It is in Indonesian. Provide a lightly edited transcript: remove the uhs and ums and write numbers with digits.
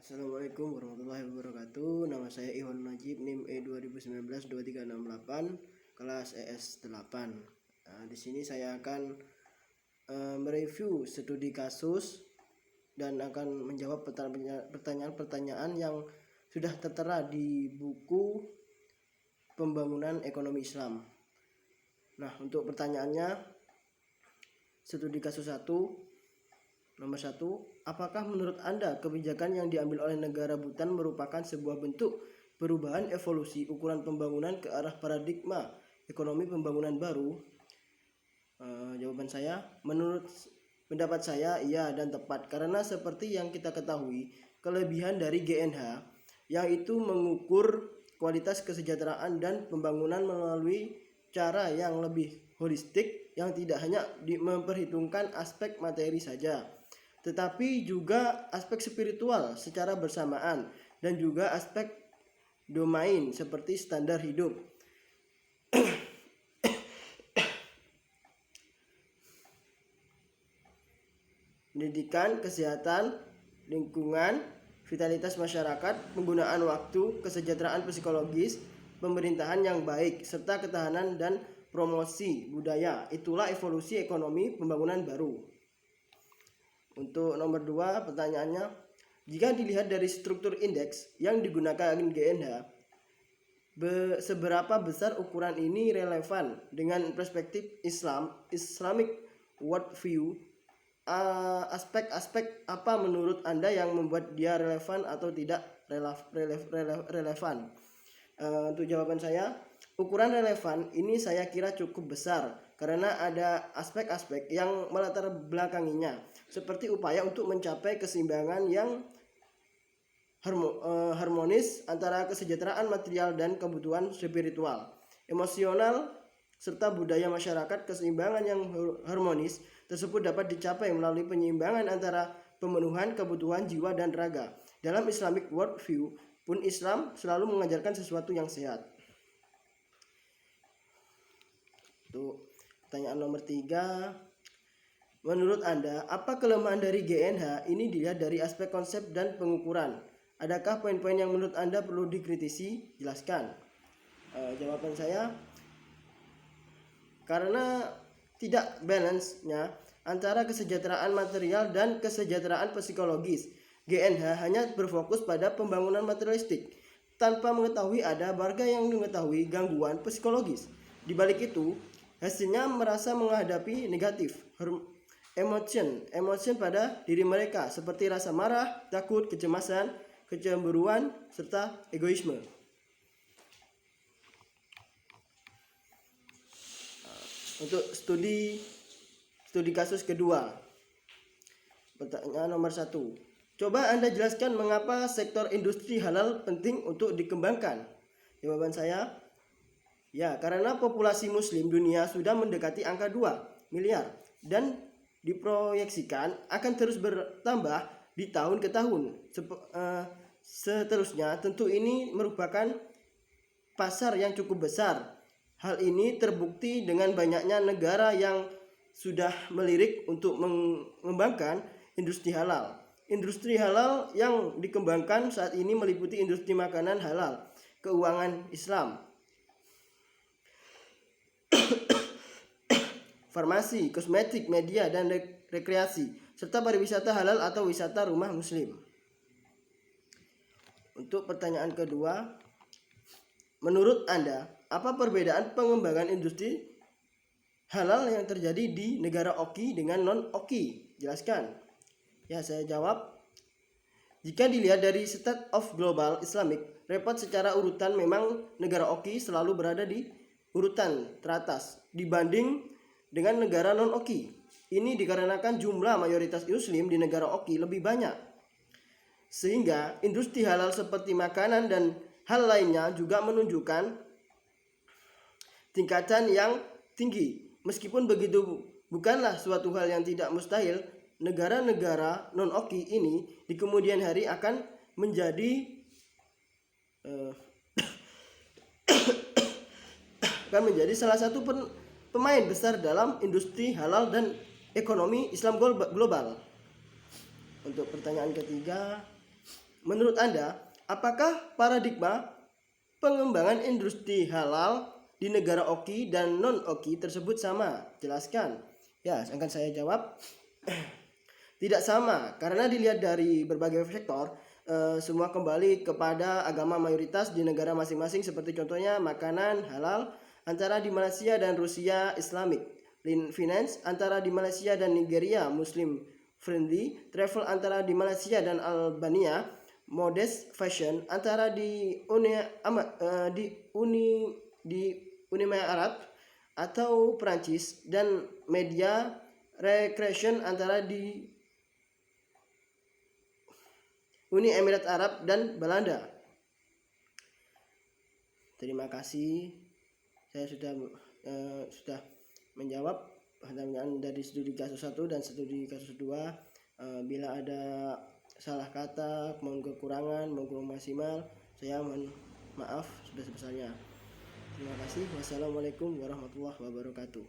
Assalamualaikum warahmatullahi wabarakatuh. Nama saya Ihwan Najib, NIM E2019-2368, kelas ES8. Di sini saya akan mereview studi kasus dan akan menjawab pertanyaan-pertanyaan yang sudah tertera di buku Pembangunan Ekonomi Islam. Nah, untuk pertanyaannya, studi kasus 1. Nomor 1, apakah menurut Anda kebijakan yang diambil oleh negara Bhutan merupakan sebuah bentuk perubahan evolusi ukuran pembangunan ke arah paradigma ekonomi pembangunan baru? Jawaban saya, menurut pendapat saya iya dan tepat, karena seperti yang kita ketahui, kelebihan dari GNH yang itu mengukur kualitas kesejahteraan dan pembangunan melalui cara yang lebih holistik yang tidak hanya memperhitungkan aspek materi saja, tetapi juga aspek spiritual secara bersamaan dan juga aspek domain seperti standar hidup. Pendidikan, kesehatan, lingkungan, vitalitas masyarakat, penggunaan waktu, kesejahteraan psikologis, pemerintahan yang baik, serta ketahanan dan promosi budaya. Itulah evolusi ekonomi pembangunan baru. Untuk nomor 2, pertanyaannya, jika dilihat dari struktur indeks yang digunakan GNH, seberapa besar ukuran ini relevan dengan perspektif Islamic worldview? Aspek-aspek apa menurut Anda yang membuat dia relevan atau tidak relevan? Untuk jawaban saya, ukuran relevan ini saya kira cukup besar karena ada aspek-aspek yang melatar belakanginya, seperti upaya untuk mencapai keseimbangan yang harmonis antara kesejahteraan material dan kebutuhan spiritual, emosional, serta budaya masyarakat. Keseimbangan yang harmonis tersebut dapat dicapai melalui penyeimbangan antara pemenuhan kebutuhan jiwa dan raga. Dalam Islamic worldview pun Islam selalu mengajarkan sesuatu yang sehat. Untuk pertanyaan nomor 3, menurut Anda, apa kelemahan dari GNH ini dilihat dari aspek konsep dan pengukuran? Adakah poin-poin yang menurut Anda perlu dikritisi? Jelaskan. Jawaban saya, karena tidak balance-nya antara kesejahteraan material dan kesejahteraan psikologis, GNH hanya berfokus pada pembangunan materialistik tanpa mengetahui ada warga yang mengetahui gangguan psikologis. Di balik itu, hasilnya merasa menghadapi negatif emotion pada diri mereka seperti rasa marah, takut, kecemasan, kecemburuan, serta egoisme. Untuk studi kasus kedua, pertanyaan nomor 1, coba Anda jelaskan mengapa sektor industri halal penting untuk dikembangkan. Jawaban saya, ya, karena populasi muslim dunia sudah mendekati angka 2 miliar dan diproyeksikan akan terus bertambah di tahun ke tahun. Seterusnya, tentu ini merupakan pasar yang cukup besar. Hal ini terbukti dengan banyaknya negara yang sudah melirik untuk mengembangkan industri halal. Industri halal yang dikembangkan saat ini meliputi industri makanan halal, keuangan Islam, farmasi, kosmetik, media, dan rekreasi, serta pariwisata halal atau wisata rumah muslim. Untuk pertanyaan kedua, menurut Anda, apa perbedaan pengembangan industri halal yang terjadi di negara OKI dengan non-OKI? Jelaskan. Ya, saya jawab. Jika dilihat dari State of Global Islamic Report secara urutan, memang negara OKI selalu berada di urutan teratas dibanding dengan negara non-OKI. Ini dikarenakan jumlah mayoritas muslim di negara OKI lebih banyak, sehingga industri halal seperti makanan dan hal lainnya juga menunjukkan tingkatan yang tinggi. Meskipun begitu, bukanlah suatu hal yang tidak mustahil negara-negara non-OKI ini di kemudian hari akan menjadi salah satu pemain besar dalam industri halal dan ekonomi Islam global. Untuk pertanyaan ketiga, Menurut Anda, apakah paradigma pengembangan industri halal di negara oki dan non-oki tersebut sama? Jelaskan. Ya, akan saya jawab. Tidak sama, karena dilihat dari berbagai sektor, semua kembali kepada agama mayoritas di negara masing-masing, seperti contohnya makanan halal antara di Malaysia dan Rusia Islamic, finance antara di Malaysia dan Nigeria Muslim friendly, travel antara di Malaysia dan Albania, modest fashion antara di Uni Emirat Arab atau Perancis, dan media recreation antara di Uni Emirat Arab dan Belanda. Terima kasih. Saya sudah menjawab pertanyaan dari studi kasus 1 dan studi kasus 2. Bila ada salah kata, mohon kekurangan, mohon maksimal, saya mohon maaf sebesar-besarnya. Terima kasih. Wassalamualaikum warahmatullahi wabarakatuh.